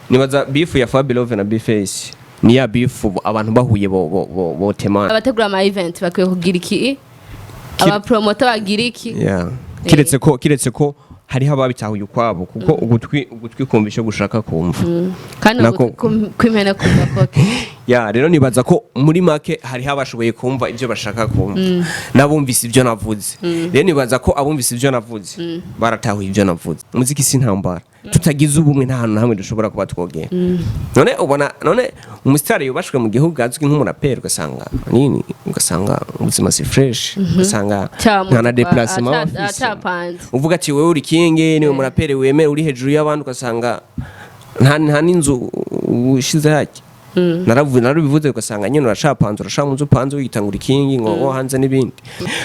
nibaza Bifu ya Fab Love na Bface ni ya Bifu abantu bahuye bo temana abategura ama event bakwiye kugira iki aba promoter bagira iki kiretse ko hariho ababitahuye ukwabo kuko ugutwi kumvisha gushaka kumva kandi kwimena kumva koke rero nibaza ko muri make hariho abashoboye kumva ibyo bashaka kumva nabumvise ibyo navuze rero nibaza ko abumvise ibyo navuze baratahuye ibyo navuze muziki si ntambara tutagize ubumwe nta hantu hamwe dushobora kuba twogera none umusitari yubashwe mu gihugu azwi nk'umuraperi ugasanga ubuzima si fresh ugasanga nta na déplacement uvuga ati wewe uri kinge niwe muraperi wemera uri hejuru y'abandi ugasanga nta n'inzu ushize haki narabivuze ugasanga nyine uracapanze urashamunze upanze witangura ikingi ngo hanze n'ibindi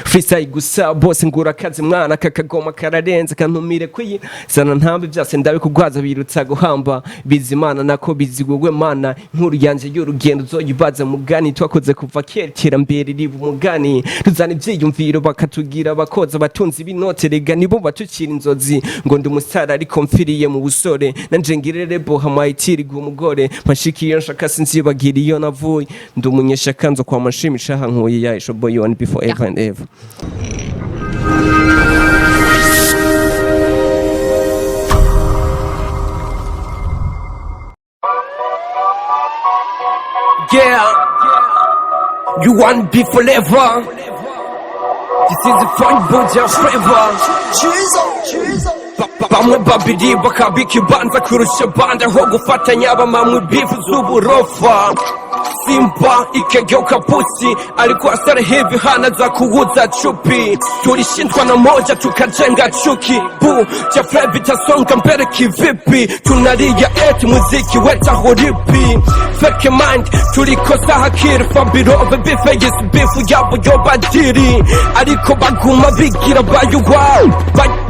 freestyle gusa bose ngura kazi mwana kakagoma kararenze kantumire kwiyi sana ntambe byase ndabe kugwaza birutsa guhamba bizimana nako bizigugwe mana nkuru yanje y'urugendo zoyibaza mugani twakoze kuva kera mbere ribu mugani tuzana ibyiyumviro bakatugira bakoza batunzi binote rega nibo batukira inzozi ngo ndi umusara ariko mfiriye mu busore nanje ngirere boha mayitiri gumugore mpashikiye nshaka nzibagira iyo navuye ndi umunyeshaka nzo kwa mashimisha hankuye ya ishoboye one before ever and ever you want be forever. This is the fun boja forever. Cheers. Bamwe babiri bakabika ibanza kurusha banda ho gufatanya abamamwe bifu z'uburofa simba ikegeuka pusi alikuwa sare hivi hana za kuuza chupi tulishindwa na moja tukajenga chuki bu cha flevi tasonga mbele kivipi tunalia eti muziki weta horipi fake mind tulikosa hakiri Fabirove bifegesi bifu yabo yobadiri ariko baguma bigira bayuwa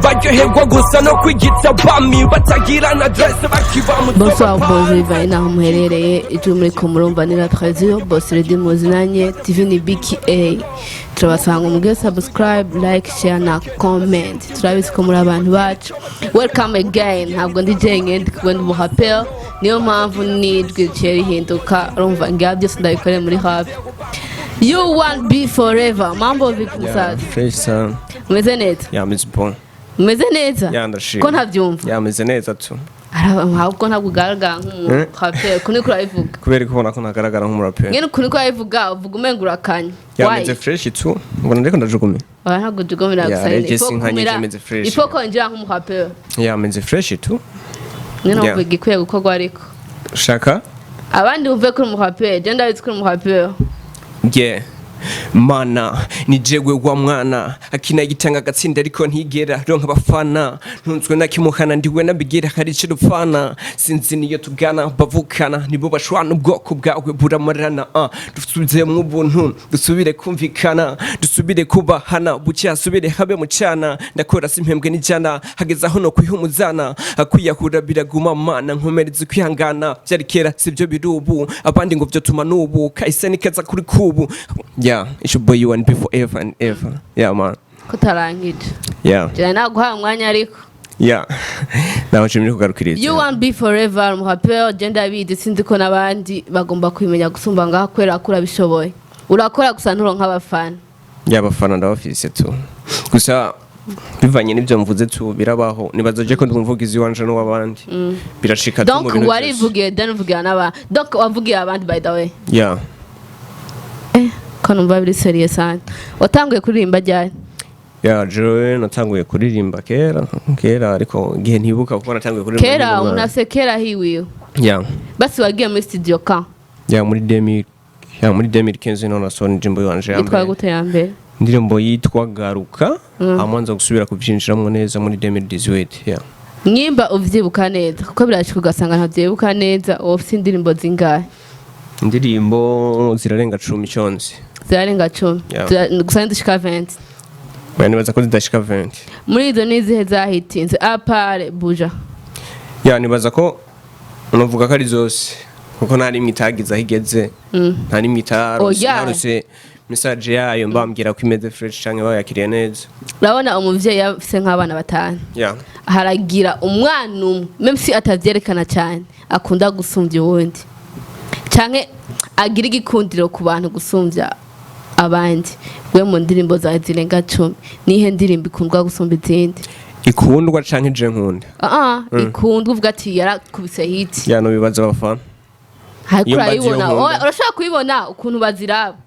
baryoherwa gusa no kwigita bami batagira na dress bakibamu bonsoir bonjour inaho muherereye icyo muri ko murumvanira Radio Boss Radio muzinanye TV ni BKTV turabasanga mu subscribe like share na comment turabise ko muri abantu bacu welcome again ntabwo ndi jenge ndi kubona mu rappel niyo mpamvu nidwe cyeri hinduka urumva ngabyo byose ndabikore muri happy you want be forever mambo vipi musaza fresh son umeze neza meze bon umeze neza ko ntabyumva meze neza tu ahubwo ntabwo ugaragara nk'umuraperi kuni kurabivuga kubera ko ubona ko ntagaragara nk'umuraperi nyine kuni kurabivuga uvuga umenga urakanya meze fresh tu ubona ndiko ndajugume ntabwo jugumira gusa ifo ko njira nk'umuraperi meze fresh tu nyine uvuga ikwiye gukorwa ariko shaka abandi uvuye kuri umuraperi je ndabizi kuri umuraperi mana ni jegwe wa mwana akina gitanga gatsinda ariko ntigera ronka abafana ntunzwe na kimuhana ndiwe nabigira harice rufana sinzi niyo tugana bavukana nibo bashwana ubwoko bwawe buramarana dusubize mu buntu dusubire kumvikana dusubire kubahana bucye asubire habe mu cyana ndakora simpembwe n'ijana hageza aho no kwihumuzana akwiyahura biraguma mana nkomereze kwihangana byari kera sibyo birubu abandi ngo byo tuma nubu kahise nikeza kuri kubu it's your boy you want before ever and ever man kutarangije jana naguha umwanya ariko naho chimiri kugarukiriza you want be forever mu rappel gender bidi sinzi ko nabandi bagomba kwimenya gusumba ngaho kwera kura bishoboye urakora gusa nturonka abafana abafana ndabafise tu gusa bivanye n'ibyo mvuze tu birabaho nibazaje ko ndumuvugizi wanje no wabandi birashika tu mu bintu donc warivugiye danuvugira naba donc wavugiye abandi by the way kono mbabiri seriye sana watanguye kuririmba ryari jewe natanguye kuririmba kera ariko gihe ntibuka kuko natanguye kuririmba kera unasekera hiwiyo basi wagiye muri studio ka muri 2015 none nasoni jimbo yanje yitwa gute ya mbere ndirimbo yitwa garuka amanza gusubira kubyinjiramo neza muri 2018 nyimba uvyibuka neza kuko birashika ugasanga ntavyibuka neza ofisi indirimbo zingahe indirimbo zirarenga 10 cyonse zirarenga 10 gusa ndishika 20 nibaza ko zidashika 20 muri izo nizihe zahitinze apare buja nibaza ko unavuga ko ari zose kuko nta rimwe itagiza higeze nta rimwe itarose message yayo mbambwira ko imeze fresh canke bayakiriye neza. urabona umuvyeyi afise nk'abana batanu Yeah. haragira umwana umwe même si atavyerekana cyane akunda gusumvya uwundi canke agira igikundiro ku bantu gusumvya abandi we mu ndirimbo za zirenga 10 nihe ndirimbo ikundwa gusumba izindi Ikundwa canke je nkunda? ikundwa uvuga ati yarakubise hit Ya no bibaza abafana. hariko urayibona urashaka kuyibona ukuntu baziraba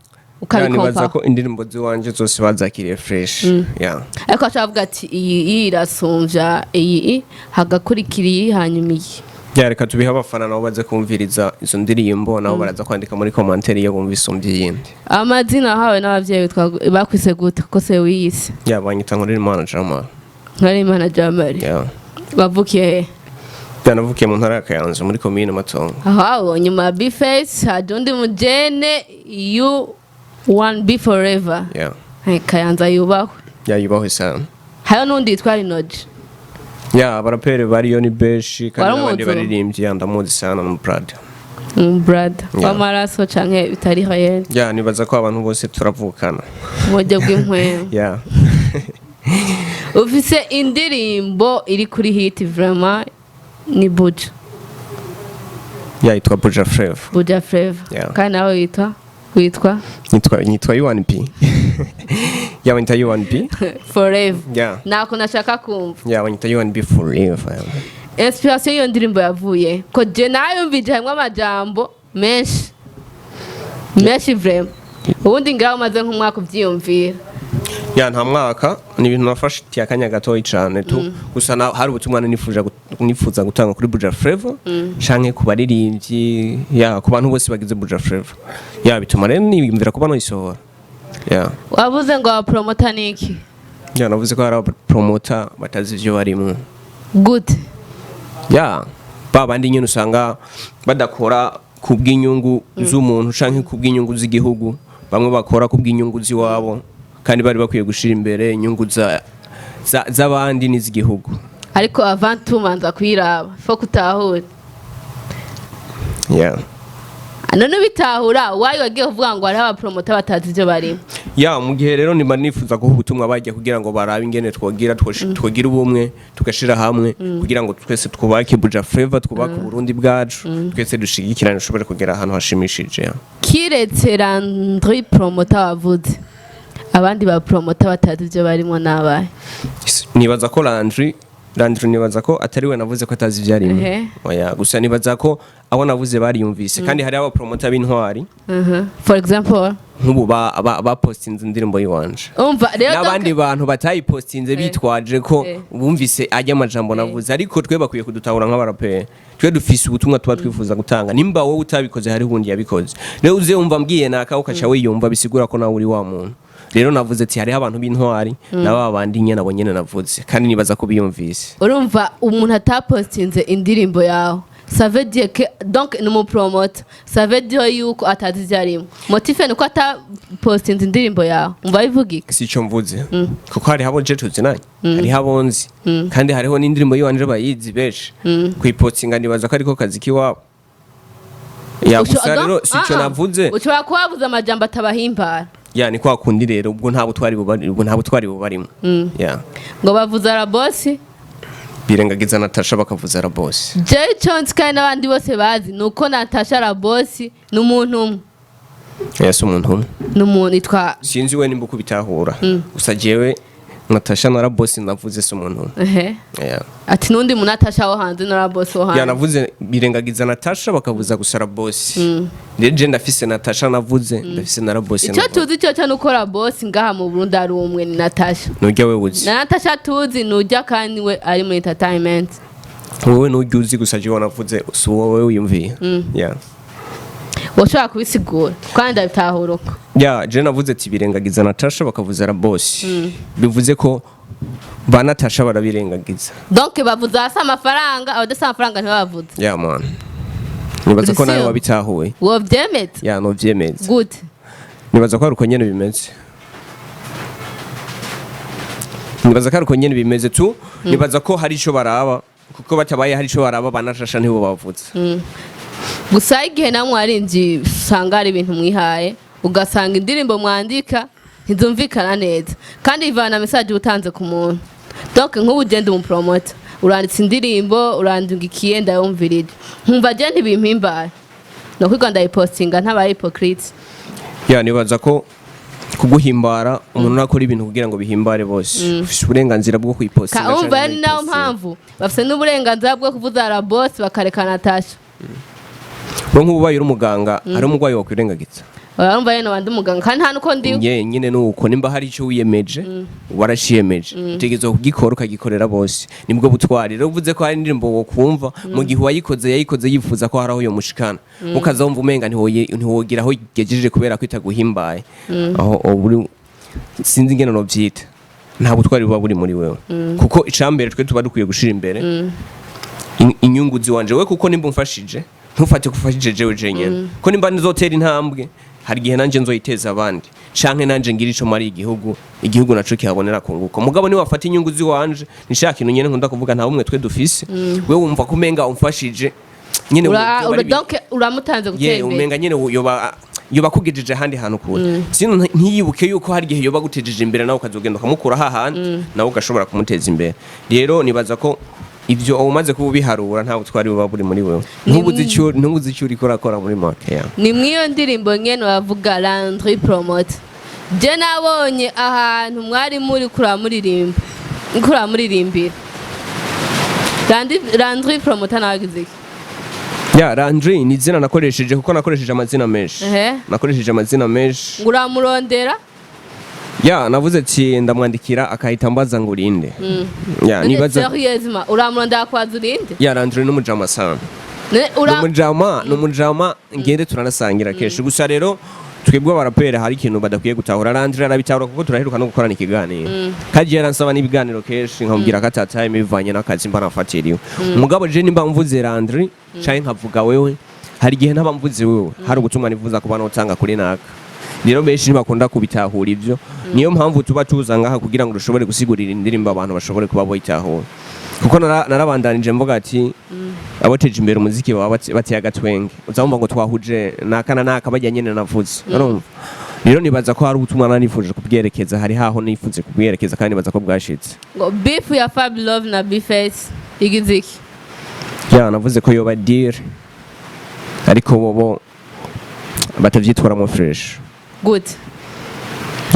Nibaza ukabikompa ko indirimbo ziwanje zose bazakiriye fresh. Yeah. ariko ashavuga ati iyi irasumvya iyi hagakurikiriye hanyuma iyi Ya reka tubiha abafana nabo baze kumviriza izo ndirimbo nabo baraza kwandika muri commentaire iyo bumva isumbye yindi. amazina hawe n'abavyeyi bakwise gute ko se wiyise Ya banyita nkuri manager ma. nkari manager Mari Yeah. bavukiye Yanavukiye mu ntara ya Kayanza muri commune Matongo. aho nyuma ya Bface hadundi mujene you one be forever Yeah. Kayanza yubahwe Yayubaho sana. hayo nundi yitwa Rinoji Ya barapere bariyo ni beshi kandi Waramuzi? n'abandi baririmbyi yandamuzi sana mu Prada. brother w'amaraso canke bitari hayene Ya nibaza ko abantu bose turavukana. mujye bw'inkwe Yeah. ufise indirimbo iri kuri hit vraiment ni Buja Ya itwa Buja Flavor. Buja Flavor Yeah. kandi nawe witwa Nitwa U1P. Ya wanyita U1P. forever Yeah. nako nashaka kumva Ya wanyita U1P forever. inspiration y'iyo ndirimbo yavuye ko je nayumvije hamwe amajambo menshi vraiment ubundi ngaho maze nk'umwaka uvyiyumvira Ya nta mwaka ni ibintu nafashe akanya gatoyi cyane tu gusa hari ubutumwa nifuza gutanga kuri Buja Flavor canke ku baririmbyi ya ku bantu bose bagize Buja Flavor ya bituma rero niyumvira ko bano isohora ya wavuze ngo promoter niki ya navuze ko hari promoter batazi ivyo barimo good ya babandi nyine usanga badakora kubw'inyungu z'umuntu canke kubw'inyungu z'igihugu bamwe bakora kubw'inyungu ziwabo kandi bari bakwiye gushira imbere inyungu z'abandi n'iz'igihugu ariko avant tout manza kwiraba fo kutahura yeah none bitahura wayi wagiye kuvuga ngo ari abapromoter batazi ivyo barimo ya mu gihe rero nimba nifuza ko ubutumwa bagiye kugira ngo barabe ingene twogira ubumwe tugashira hamwe kugira ngo twese twubake Buja Flavor twubake Burundi bwacu twese dushigikirane ushobore kugera ahantu hashimishije kiretse Landry promoter wavuze abandi ba promoter batazi ivyo barimo nabaye nibaza ko Landry nibaza ko atari we navuze ko atazi ivyarimo oya gusa nibaza ko abo navuze bariyumvise kandi hari aba promoter b'intwari for example nk'ubu ba postinze indirimbo yiwanje umva rero n'abandi bantu batayipostinze bitwaje ko bumvise ajya amajambo navuze ariko twe bakwiye kudutahura nk'abaraperi twe dufise ubutumwa tuba twifuza gutanga nimba wowe utabikoze hari hundi yabikoze rero uze umva mbwiye naka ukaca wiyumva bisigura ko nawe uri wa muntu rero navuze ati hari abantu b'intwari naba abandi nyene nabo nyene navuze kandi nibaza ko biyumvise urumva umuntu atapostinze indirimbo yawe ça veut dire que donc ni mu promoter ça veut dire yuko atazi ivyarimo motive nuko atapostinze indirimbo yawe umva bivugika sico mvuze kuko hari habo je tuzinanye hari habonzi kandi hariho n'indirimbo yiwanje bayizi beshi kwipostinga nibaza ko ariko kazi kiwabo ya gusa rero sico navuze ushobora kubabuza amajambo atabahimbara ya ni kwa kundi rero ubwo nta butwari bubarimo ya ngo bavuza la boss birengagiza Natasha bakavuza la boss Jay Chance kandi n'abandi bose bazi nuko Natasha la boss ni umuntu umwe yes umuntu umwe n'umuntu itwa sinzi we nimba uko bitahura gusa jewe Natasha na la boss navuze se umuntu yeah ati nundi mu Natasha wo hanze na la boss wo hanze ya navuze birengagiza Natasha bakavuza gusa la boss je ndafise Natasha navuze ndafise na la boss icyo tuzi cyo cyane uko la boss ngaha mu Burundi ari umwe ni Natasha nujya we uzi na Natasha tuzi nujya kandi we ari mu entertainment wowe nujya uzi gusa je navuze si wowe wiyumviye yeah woshaka kubisigura kandi ndabitahura uko ya je navuze ati birengagiza Natasha bakavuza la boss bivuze ko ba Natasha barabirengagiza donc bavuza hasi amafaranga abadasa amafaranga ntibavuze ya man nibaza ko nawe wabitahuye wo vyemeze ya no vyemeze good nibaza ko ari uko nyene bimeze nibaza ko ari uko nyene bimeze tu nibaza ko hari ico baraba kuko batabaye hari ico baraba ba Natasha ntibo bavuze gusa igihe namwe arinzi usanga ari ibintu mwihaye ugasanga indirimbo mwandika ntizumvikana neza kandi ivana message utanze ku muntu donc nk'ubu ugenda umupromota uranditse indirimbo urandungikiye ndayumvirije nkumva je ntibimpimbara no kwiga ndayipostinga ntabaye hypocrite nibaza ko kuguhimbara umuntu nakora ibintu kugira ngo bihimbare bose ufite uburenganzira bwo kuyipostinga cyane umva ni nawo mpamvu bafite n'uburenganzira bwo kuvuza la boss bakarekana Natasha nk'ubaye uri umuganga ari umugwayi wakwirengagiza urumva yene wandi umuganga kandi nta nuko ndi nyine nuko nimba hari icyo wiyemeje warashiyemeje utegerezwa kugikora ukagikorera bose nibwo butwari rero uvuze ko hari indirimbo wo kumva mu gihe wayikoze yifuza ko hari aho yo mushikana ukaza wumva umenga ntiwogira aho gejeje kubera ko itaguhimbaye aho uri sinzi ingene no byita nta butwari buba buri muri wewe kuko icambere twe tuba dukwiye gushira imbere inyungu ziwanje we kuko nimba umfashije ntufate kufashije jewe jenyene ko nimba nizotera intambwe hari gihe nanje nzoyiteza abandi canke nanje ngira ico mari igihugu naco kihabonera kunguko mugabo ni wafata inyungu ziwanje nishaka ikintu nyene nkunda kuvuga nta bumwe twe dufise we wumva kumenga umfashije nyene donc uramutanze gutera imbere umenga nyene yoba kugejeje handi hantu kure sino ntiyibuke yuko hari gihe yoba gutejeje imbere nawe ukazogenda ukamukura hahandi nawe ugashobora kumuteza imbere rero nibaza ko ivyo umaze kubiharura nta butwari buba buri muri wewe ntubuzi icyo uriko urakora muri make yawe ni mwiyo ndirimbo nyene wavuga Landry promote je nabonye ahantu mwari muri kuramuririmbira Landry promote nagize Landry ni izina nakoresheje kuko nakoresheje amazina menshi nguramurondera navuze ati ndamwandikira akahita mbaza ngo urinde nibaza serieusement uramurondera kwaza urinde Landry n'umujama sana n'umujama ngende turanasangira kenshi gusa rero twebwe abaraperi hari ikintu badakwiye gutahura Landry arabitahura kuko turaheruka no gukorana ikiganiro kaje yaransaba n'ibiganiro kenshi nkamubwira ko atatime bivanye n'akazi mba nafatiriwe umugabo je nimba mvuze Landry canke nkavuga wewe hari gihe ntaba mvuze wewe hari ubutumwa nifuza kuba notanga kuri naka rero benshi ntibakunda kubitahura ivyo niyo mpamvu tuba tuza ngaha kugira ngo dushobore gusigurira indirimbo abantu bashobore kuba boyitahura kuko narabandanije mvuga ati abateje imbere umuziki baba bateye agatwenge uzabumva ngo twahuje nakana naka bajya nyene navuze urumva rero nibaza ko hari ubutumwa nanifuje kubyerekeza hari haho nifuze kubyerekeza kandi nibaza ko bwashitse ngo Bifu ya Fab Love na Bface igiziki navuze ko yoba deal ariko bobo batavyitwaramo fresh gute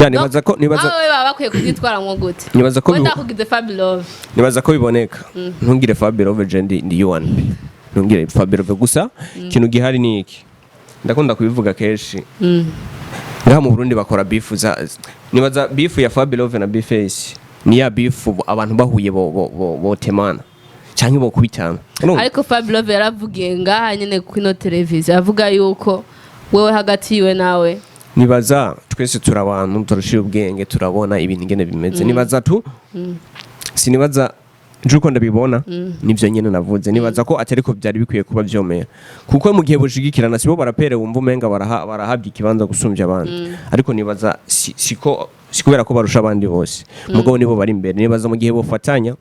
nibaza ko awe baba bakwiye kubyitwaramo gute nibaza ko ndakugize Fab Love nibaza ko biboneka ntungire Fab Love je ndi U1 ntungire Fab Love gusa ikintu gihari ni iki ndakunda kubivuga kenshi ngaha mu Burundi bakora beef nibaza beef ya Fab Love na Bface ni ya beef abantu bahuye bo temana canke bo kubitana ariko Fab Love yaravugiye ngaha nyene kuri televiziyo avuga yuko wewe hagati yiwe nawe nibaza twese turabantu turushira ubwenge turabona ibintu ngene bimeze nibaza sinibaza juko ndabibona nivyo nyene navuze nibaza ko atari ko byari bikwiye kuba byomera kuko mu gihe bushigikirana sibo barapere wumva umenga barahabye ikibanza gusumbya abandi ariko nibaza sikubera ko barusha abandi bose mugabo nibo bari imbere nibaza mu gihe bofatanya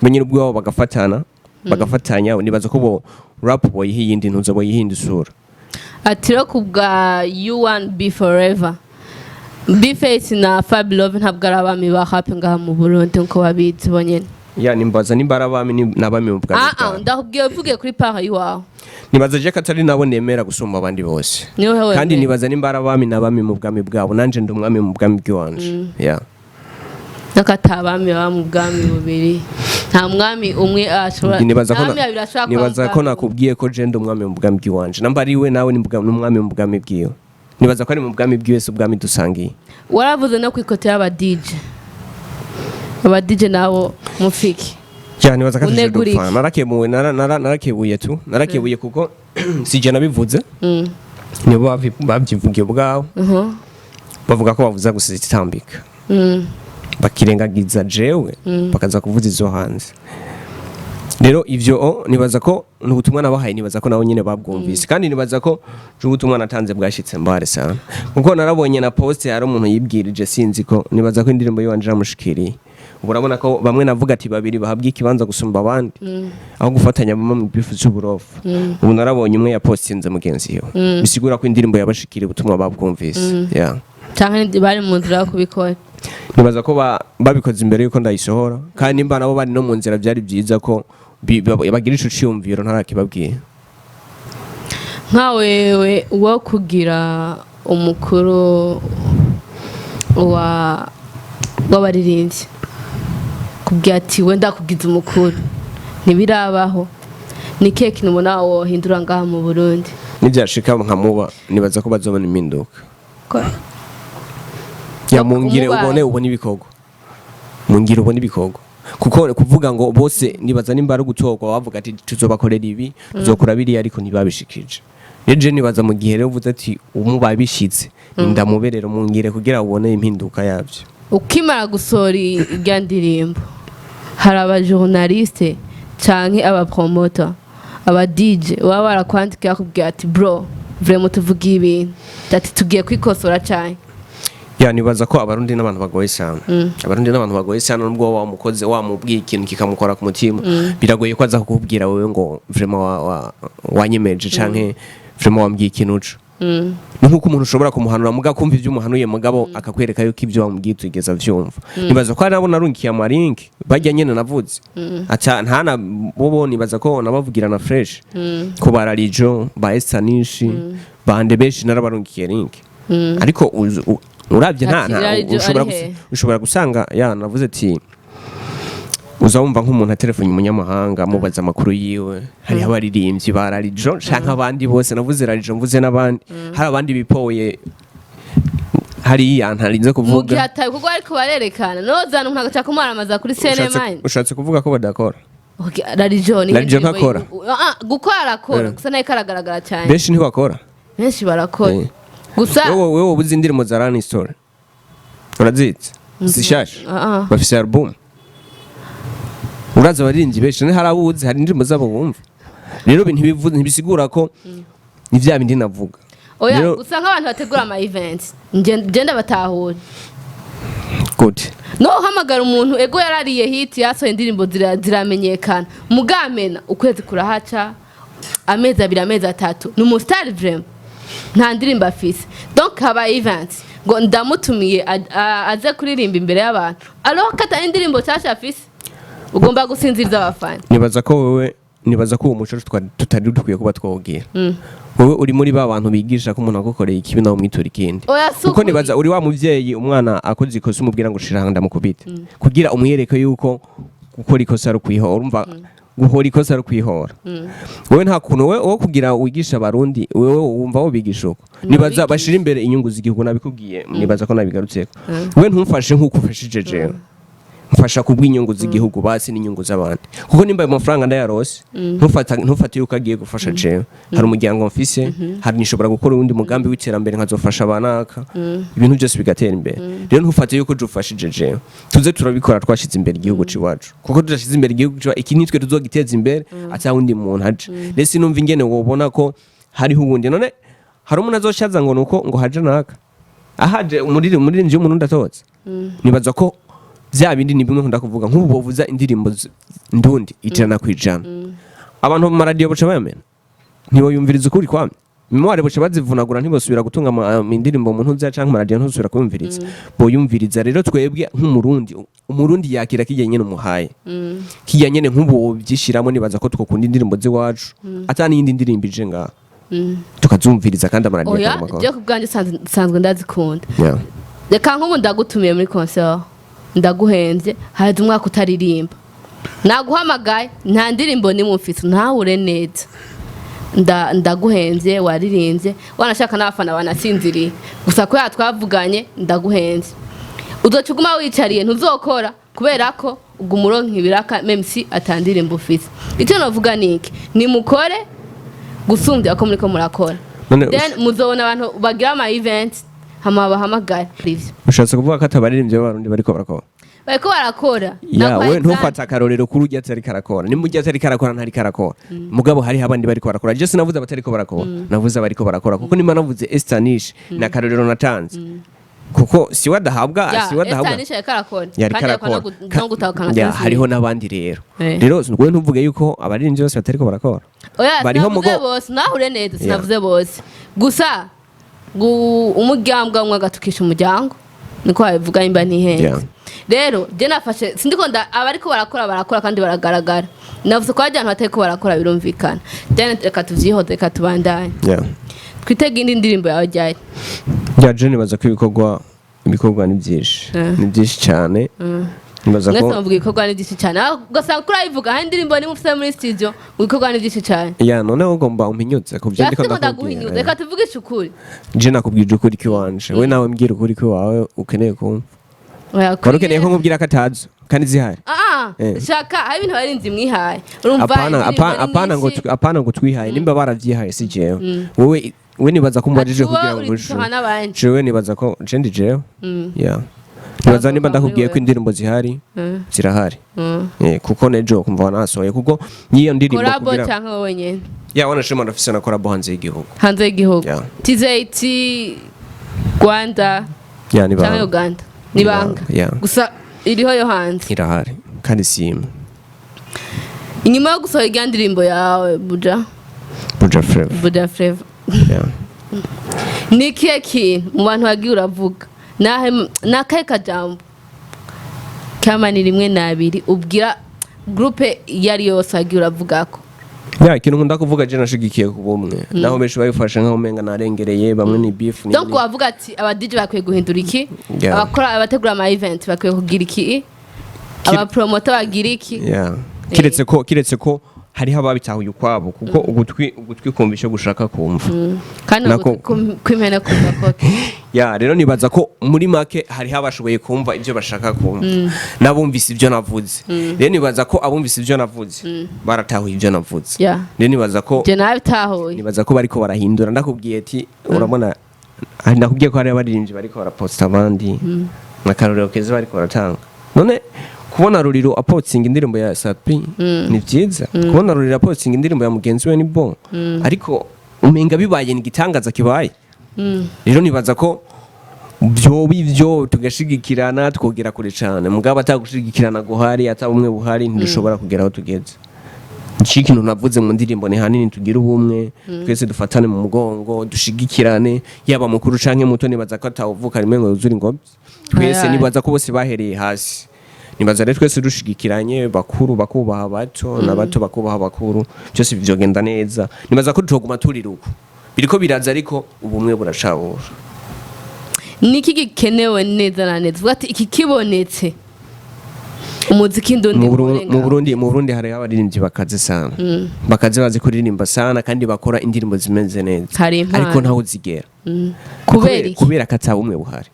benyine ubwo bagafatanya nibaza ko bo rap boy yindi ntuze boy yindi sura atiro kubwa U1 Be Forever Bface na Fab Love ntabwo arabami ba happy ngaha mu Burundi nko babizi bonyene nimbaza nimbara abami nabami mu bwami ndakubwiye uvuge kuri part yiwawe nibaza je katari nabo nemera gusumba abandi bose kandi nibaza nimbara abami nabami mu bwami bwabo nanje ndi umwami mu bwami bw'iwanje nakatabami ba mu bwami bubiri nta mwami umwe ashobora nibaza ko nakubwiye ko je ndi umwami mu bwami bw'iwanje namba ari we nawe ni umwami mu bwami bw'iyo nibaza ko ari mu bwami bw'iwe se ubwami dusangiye waravuze no kwikotera aba DJ nabo mufiki nibaza ko dupfa narakebuye kuko sije nabivuze nibo babyivugiye ubwaho bavuga ko bavuza gusa itambika bakirengagiza jewe bakaza kuvuza izo hanze rero ivyo nibaza ko n'ubutumwa nabahaye nibaza ko nawo nyene babwumvise kandi nibaza ko ubutumwa natanze bwashitse mbare sana kuko narabonye na post hari umuntu yibwirije sinzi ko nibaza ko indirimbo yanje yamushikiriye urabona ko bamwe navuga ati babiri bahabwa ikibanza gusumba abandi aho gufatanya bamwe mu bifu z'uburofu ubu narabonye umwe yapostinze mugenzi we bisigura ko indirimbo yabashikira ubutumwa babwumvise canke bari mu nzira yo kubikora nibaza ko babikoze imbere yuko ndayisohora kandi nimba nabo bari no mu nzira byari byiza ko bagira ico ciyumviro ntarakibabwiye nka wewe wo kugira umukuru w'abaririmbyi kubwira ati wenda kugiza umukuru ntibirabaho ni keke nubona wohindura ngaha mu Burundi nibyashika nkamuba nibaza ko bazobona impinduka ya mungire ubone ibikorwa mungire ubone ibikorwa kuko kuvuga ngo bose nibaza nimba ari gutorwa bavuga ati tuzobakorera ibi tuzokora biriya ariko ntibabishikije Eje nibaza mu gihe rero uvuze ati umubabishitse ndamuberera mungire kugira ubone impinduka yavyo ukimara gusora irya ndirimbo hari abajournaliste canke abapromoter aba DJ baba barakwandika kubwira ati bro vraiment tuvuga ibintu ati tugiye kwikosora cyane nibaza ko abarundi n'abantu bagoye cyane abarundi n'abantu bagoye cyane nubwo wamukoze wamubwiye ikintu kikamukora ku mutima biragoye ko aza kukubwira wewe ngo vraiment wanyemeje canke vraiment wambwiye ikintu uco ni nkuko umuntu ushobora kumuhanura muga kumva ivyo umuhanuye mugabo akakwereka yuko ivyo wamubwiye tugeza vyumva nibaza ko nabo narungikiye amarink bajya nyene navuze acha ntana bobo nibaza ko nabavugira na fresh ko bararijo ba Estanishi bande beshi narabarungikiye link ariko uravye ushobora gusanga navuze ati uzawumva nk'umuntu aterefone umunyamahanga mubaza amakuru yiwe hari abaririmbyi bararijo canke abandi bose navuze rarijo mvuze n'abandi hari abandi bipoye hari ntarinze kuvuga mugihe ataye kuko ariko barerekana nozana nkaga cyakumaramaza kuri CNN ushatse kuvuga ko badakora rarijo ntakora gukora arakora gusa nayo karagaragara cyane benshi ntibakora benshi barakora gusa wewe ubuze indirimbo za Run Story urazitse zishasha bafise album uraza abaririmbyi benshi harabuze hari indirimbo zabo bumva rero ntibisigura ko ni vya bindi navuga oya gusa nk'abantu bategura ama events ngenda batahura good no hamagara umuntu ego yarariye hit yasohoye indirimbo ziramenyekana mugamena ukwezi kurahaca amezi 2 amezi 3 ni umustar vraiment nta ndirimbo afise donc haba events ngo ndamutumiye aze kuririmba imbere y'abantu alors kata indirimbo cyashya afise ugomba gusinziriza abafana nibaza ko uwo muco tutari dukwiye kuba twawugira wowe uri muri ba bantu bigisha ko umuntu agukoreye ikibi nawe umwitura ikindi kuko nibaza uri wa muvyeyi umwana akoze ikosa umubwira ngo shira handa mukubita kugira umwereke yuko gukora ikosa ari kwihora urumva guhora ikosa ari kwihora wowe nta kuntu wowe kugira wigisha abarundi wowe wumva wo bigisha uko nibaza bashira imbere inyungu z'igihugu nabikubwiye nibaza ko nabigarutseko wowe ntumfashe nk'uko ufashije jewe mfasha kubw'inyungu z'igihugu basi n'inyungu z'abandi kuko nimba ayo mafaranga ndayarose ntufate yuko agiye gufasha jewe hari umuryango mfise hari nishobora gukora uwundi mugambi w'iterambere nkazofasha abanaka ibintu byose bigatera imbere rero ntufate yuko ufashije jewe tuze turabikora twashize imbere igihugu ciwacu kuko tudashize imbere igihugu ciwacu iki nitwe tuzogiteza imbere ata wundi muntu aje rero sinumva ingene wobona ko hariho uwundi none hari umuntu azoshaza ngo nuko ngo haje naka ahaje umuririmbyi w'umuntu ndatotse nibaza ko vya bindi ni bimwe nkunda kuvuga nk'ubu bovuza indirimbo ndundi 100%. Abantu mu radio baca bayamena ntibo yumviriza ukuri kwamye memoire baca bazivunagura ntibosubira gutunga indirimbo umuntu uza canke mu radio ntusubira kumviriza bo yumviriza rero twebwe umurundi yakira kijyanye n'umuhaye kijyanye nk'ubu byishiramo nibaza ko twokunda indirimbo z'iwacu atani yindi ndirimbo ije ngaha tukazumviriza kandi amaradio amakuru oya je kubwanje sanzwe ndazikunda reka nk'ubu ndagutumiye muri concert ndaguhenze haje umwaka utaririmba naguhamagaye nta ndirimbo ni mufite ntahure neza ndaguhenze waririmbye wanashaka n'abafana banasinziriye gusa ko twavuganye ndaguhenze uzocuguma wicariye ntuzokora kubera ko ugumuronka ibiraka memsi atandirimbo ufite icyo navuga niki ni mukore gusumbya ko muri ko murakora then muzobona abantu bagira ama events hama bahamagara privyo ushatse kuvuga ko atabaririmbye b'abarundi bariko barakora we ntufata akarorero kuri ujya atari karakora nimba ujya atari karakora ntari karakora mugabo hari abandi bariko barakora je sinavuze abatariko barakora navuze abariko barakora kuko nimba navuze Estanish na karorero natanze kuko si wadahabwa yari karakora hariho n'abandi rero we ntuvuge yuko abaririmbyi bose batariko barakora bariho mugo bose nahure neza sinavuze bose gusa umuryango umwe agatukisha umuryango niko babivuga imba ntihenze rero je nafashe sindiko abariko barakora kandi baragaragara navuze ko abantu batariko barakora birumvikana reka tuvyihoze reka tubandanye twitega indi ndirimbo yawe ryari je nibaza ko ibikorwa ni byinshi cyane nibaza ko mvuga ibikorwa ni byinshi cyane ugasanga kuri ayivuga hari indirimbo nimwe ufite muri studio ibikorwa ni byinshi cyane noneho ugomba umpinyutse ku byo ndiko ndaguhinyuza reka tuvugishe ukuri je nakubwije ukuri kiwanje we nawe mbwira ukuri kiwawe ukeneye kumva wari ukeneye ko nkubwira ko atazi kandi zihari shaka hari ibintu barinzi mwihaye apana ngo twihaye nimba baravyihaye si jewe we nibaza ko mubajije kugira ngo jewe nibaza ko jendi jewe nibaza nimba ndakubwiye ko indirimbo zihari zirahari kuko nejo kumva wanasohoye kuko niyo ndirimbo kugira cyangwa wowe nyene wanashima ndafise na korabo hanze y'igihugu tizeti Rwanda cyangwa Uganda nibanga gusa iriho yo hanze irahari kandi simu inyuma yo gusohora iyo ndirimbo yawe Buja Flavor ni kihe kintu mu bantu wagiye uravuga nakahe kajambo kamani rimwe n'abiri ubwira groupe yari yose wagiye uravugako ikintu nkunda kuvuga je nashigikiye ku bumwe naho benshi babifashe nkaho umenga narengereye bamwe ni Bifu donc wavuga ati aba DJ bakwiye guhindura iki abakora abategura ama event bakwiye kugira iki aba promoter bagira iki kiretse ko hariho ababitahuye ukwabo kuko ugutwi kumvisha gushaka kumva kandi kwimena kumva koke rero nibaza ko muri make hariho abashoboye kumva ibyo bashaka kumva nabumvise ibyo navuze rero nibaza ko abumvise ibyo navuze baratahuye ibyo navuze rero nibaza ko je nabitahuye nibaza ko bariko barahindura ndakubwiye ati urabona ndakubwiye ko hari abaririmbyi bariko baraposta abandi na karorero keza bariko baratanga none kubona Ruriro apotsinga indirimbo ya Sapi ni byiza kubona Ruriro apotsinga indirimbo ya mugenzi we ni bon ariko umenga bibaye ni gitangaza kibaye rero nibaza ko byo tugashigikirana twogera kure cyane mugabo atagushigikirana guhari atabumwe buhari ntidushobora kugera aho tugeze ikintu navuze mu ndirimbo ni hanini tugira ubumwe twese dufatane mu mugongo dushigikirane yaba mukuru canke muto nibaza ko atawuvuka rimwe ngo yuzure ingobyi twese nibaza ko bose bahereye hasi nibaza rero twese dushigikiranye bakuru bakubaha bato na bato bakubaha bakuru byose byogenda neza nibaza ko tutoguma turiruko biriko biraza ariko ubumwe buracabura niki gikenewe neza na neza vuga ati iki kibonetse umuziki ndundi mu Burundi hari abaririmbyi bakaze sana bakaze bazi kuririmba sana kandi bakora indirimbo zimeze neza ariko ntaho zigera kubera katabumwe buhari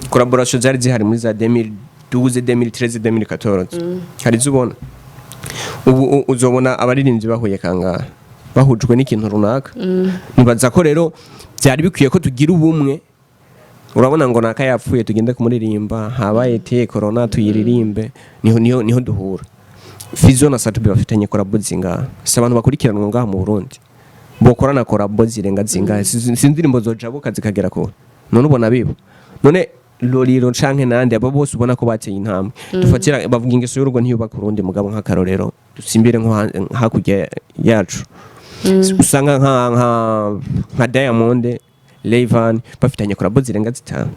collaboration zari zihari muri za 2012 2013 2014 hari zubona ubu uzobona abaririmbyi bahuye kangahe bahujwe n'ikintu runaka nibaza ko rero byari bikwiye ko tugira ubumwe urabona ngo naka yapfuye tugenda kumuririmba habaye te corona tuyiririmbe niho duhura Fizo na Satubi bafitanye collabo zinga abantu bakurikiranwa ngaha mu Burundi bokora na collabo zirenga zinga sindirimbo zojabuka zikagera ko none ubona bibo none Ruriro canke nande abo bose ubona ko bateye intambwe dufatira bavuga ingeso y'urugo ntiyubaka urundi mugabo nk'akarorero dusimbire nko hakurya yacu usanga nka Diamond Levan bafitanye collabo zirenga zitanu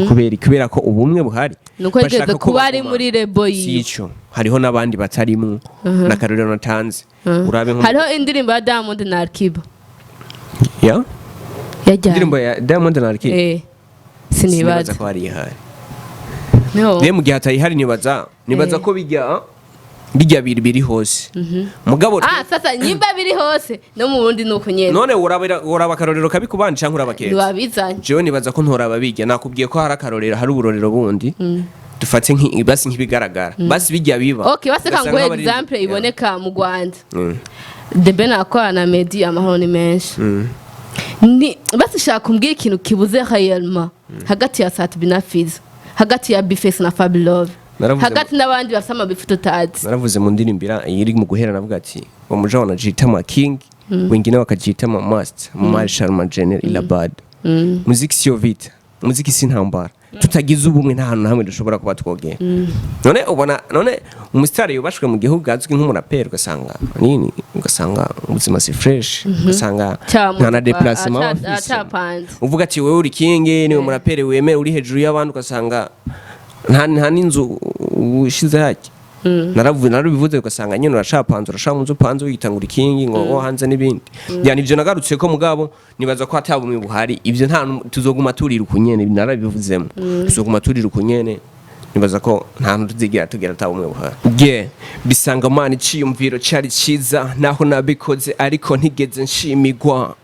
kubera ko ubumwe buhari bashaka ko bari muri rebo yico hariho nabandi batarimo na karorero natanze urabe nko hariho indirimbo ya Diamond na Arkiba indirimbo ya Diamond na Arkiba sinibaza ko ari ihari mu gihe atayihari nibaza ko bijya biri hose mugabo sasa nyimba biri hose no mu Burundi nuko nyene none uraba akarorero kabi kubandi canke urabakeza wabizanye jewe nibaza ko ntoraba bijya nakubwiye ko hari akarorero hari uburorero bundi dufate basi nk'ibigaragara basi bijya biba okay basi kango example iboneka mu Rwanda The Ben akora na Medi amahoro ni menshi ni basi shaka kumbwira ikintu kibuze réellement hagati ya Satubi na Fizo hagati ya Bifu na Fab Love hagati n'abandi basama bifuto tazi naravuze mu ndirimbira iri mu guhera navuga ati umuja wana jita ma king wengine wakajita ma master ma marshal ma general ilabad muziki sio vita muziki si ntambara tutagize ubumwe nta hantu hamwe dushobora kuba twogera none umusitari yubashwe mu gihugu azwi nk'umuraperi ugasanga ubuzima si fresh ugasanga nta na déplacement uvuga ati wewe uri kinge niwe muraperi wemera uri hejuru y'abandi ugasanga nta n'inzu ushize haki narabivuze ugasanga nyine uracapanze urashamunze upanze witangura ikingi ngo hanze n'ibindi yani ivyo nagarutse ko mugabo nibaza ko atabumwe buhari ivyo nta tuzoguma turira ukunyene narabivuzemo tuzoguma turira ukunyene nibaza ko nta ntuzigera tugera atabumwe buhari bisanga mana iciyumviro cari ciza naho nabikoze ariko ntigeze nshimigwa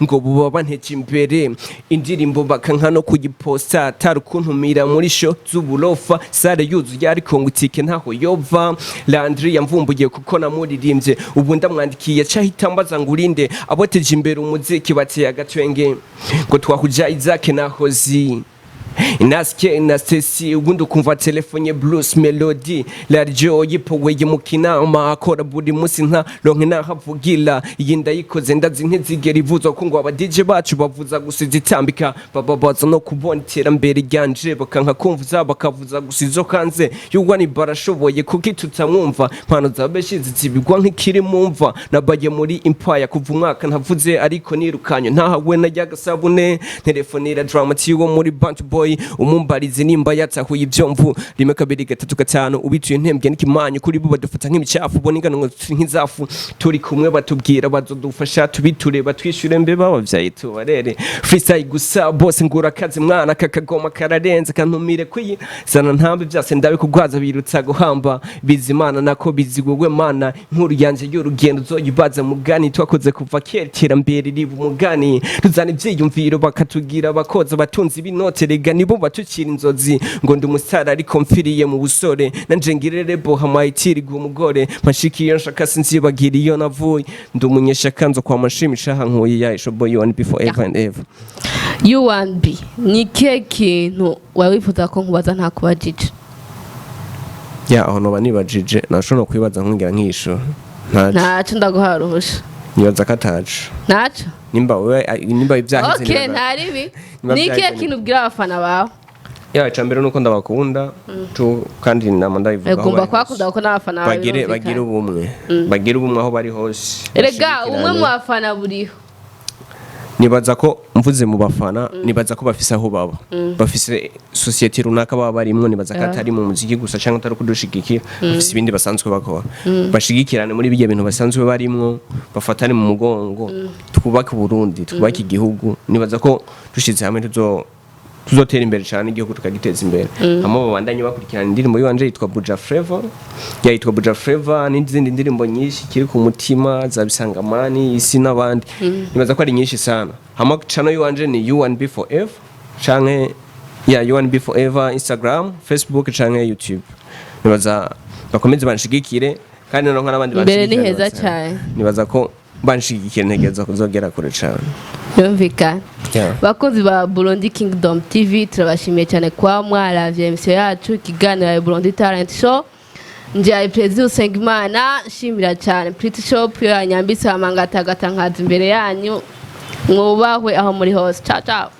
ngo bubaba nteke imbere indirimbo bakanka no kugiposta atari ukuntumira muri show z'uburofa sare yuzuye ariko ngo itike ntaho yova Landry yamvumbuye kuko namuririmbye ubu ndamwandikiye cahita mbaza ngo urinde aboteje imbere umuziki bateye agatwenge ngo twahuja Isaac na Hozi Inaske inastesi ubundi ukumva telefone blues melody radio yipoweye mukinama akora buri munsi nta ronke nahavugila yinda yikoze ndazi ntizigera ivuza ko ngo aba DJ bacu bavuza gusiza itambika bababaza no kubona iterambere ryanje bakanka kumvuza bakavuza gusizo kanze yugwa ni barashoboye kuki tutamwumva mpano zabeshizi zibigwa nk'ikiri mumva nabaye muri empire kuva umwaka ntavuze ariko nirukanye ntahawe na yagasabune telefonira drama tiwo muri band boy umumbarize nimba yatahuye ivyomvu rimwe kabiri gatatu gatanu ubituye ntembwe n'ikimanyu kuri bo badufata nk'imicafu boningano nk'izafu turi kumwe batubwira bazodufasha tubiture batwishure mbe babavyaye tubarere freestyle gusa bose ngura kazi mwana kakagoma kararenze kantumire kwiyi sana ntambe byase ndabe kugwaza birutsa guhamba bizimana nako bizigwe mana nkuru yanje y'urugendo zoyibaza mugani twakoze kuva kera mbere ribu mugani tuzana ivyiyumviro bakatugira bakoza batunzi binote rega nibo batukira inzozi ngo ndi umusitari ariko mfiriye mu busore nanje ngirere boha mayitiri gumugore mashikiye nshaka sinzibagira iyo navuye ndi umunyeshaka nzo kwa mashimisha hankuye ya ishoboye one before ever and ever you want be ni kintu wawifuza ko nkubaza nta kubajije aho no banibajije nashobora kwibaza nkungira nk'isho ntaco ndaguharuhusha nibaza katacu naco nimba ibyahize okay ntaribi ni kintu ubwira abafana bawe icambere nuko ndabakunda kandi nama ndabivuga ugomba kwakunda ko n'abafana bawe bagira ubumwe aho bari hose erega umwe mu bafana buriho nibaza ko mvuze mu bafana nibaza ko bafise aho baba bafise society runaka baba barimwo nibaza ko atari mu muziki gusa cyangwa atari kudushigikira bafise ibindi basanzwe bakora bashigikirane muri bijye bintu basanzwe barimwo bafatane mu mugongo twubaka Burundi twubaka igihugu nibaza ko dushize hamwe tuzotera imbere cyane igihugu tukagiteza imbere hamo babandanye bakurikirana indirimbo yanje yitwa Buja Flavor n'izindi ndirimbo nyinshi kiri ku mutima zabisangamani isi n'abandi nibaza ko ari nyinshi sana hamo channel yanje ni U1B forever canke U1B forever Instagram Facebook canke YouTube nibaza bakomeze banshigikire kandi no nk'abandi banshigikire mbere ni heza cyane nibaza ko banshigikire ntegeza kuzogera kure cyane yumvikana bakozi ba Burundi Kingdom TV turabashimiye cyane kwa mwaravye emission yacu ikiganiro ya Burundi Talent Show nje President Usengimana shimira cyane Pretty Shop ya Nyambisa amangata gatankaza imbere yanyu mwubahwe aho muri hose ciao